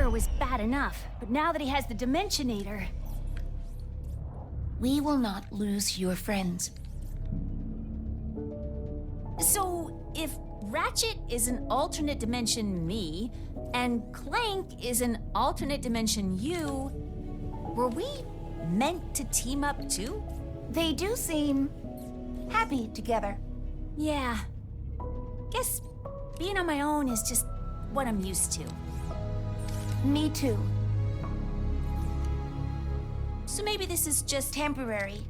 Emperor was bad enough, but now that he has the Dimensionator... We will not lose your friends. So, if Ratchet is an alternate dimension me, and Clank is an alternate dimension you, were we meant to team up too? They do seem happy together. Yeah. Guess being on my own is just what I'm used to. Me too. So maybe this is just Temporary.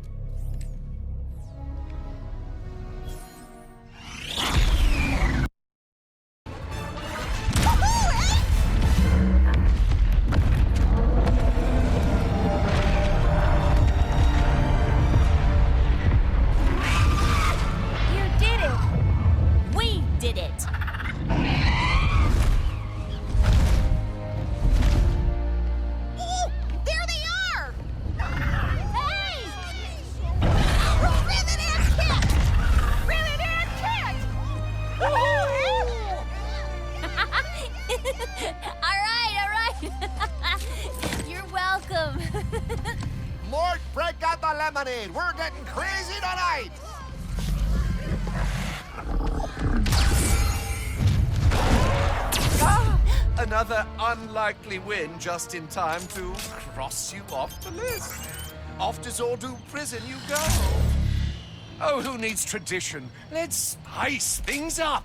Lord, break out the lemonade. We're getting crazy tonight. Another unlikely win just in time to cross you off the list. Off to Zordu prison you go. Oh, who needs tradition? Let's spice things up.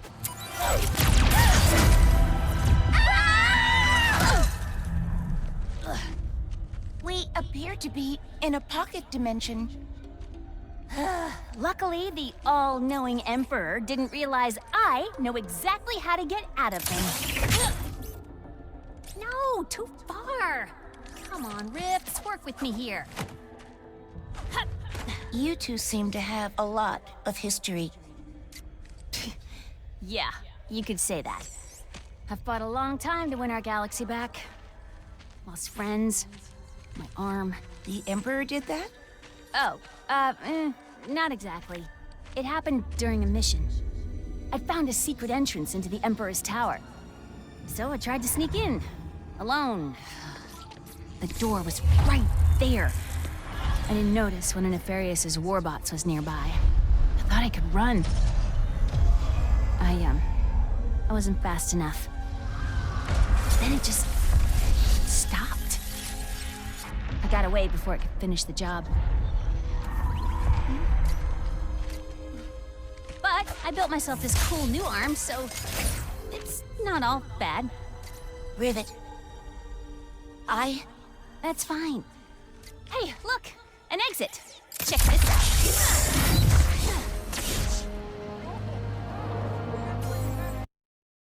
We appear to be in a pocket dimension. Luckily, the all-knowing Emperor didn't realize I know exactly how to get out of him. No, too far. Come on, Rift, work with me here. You two seem to have a lot of history. Yeah, you could say that. I've fought a long time to win our galaxy back. Lost friends, my arm. The Emperor did that? Oh, not exactly. It happened during a mission. I found a secret entrance into the Emperor's tower. So I tried to sneak in, alone. The door was right there. I didn't notice one of Nefarious' warbots was nearby. I thought I could run. I wasn't fast enough. Then it just stopped. I got away before it could finish the job. But I built myself this cool new arm, so it's not all bad. Rivet. That's fine. Hey, look!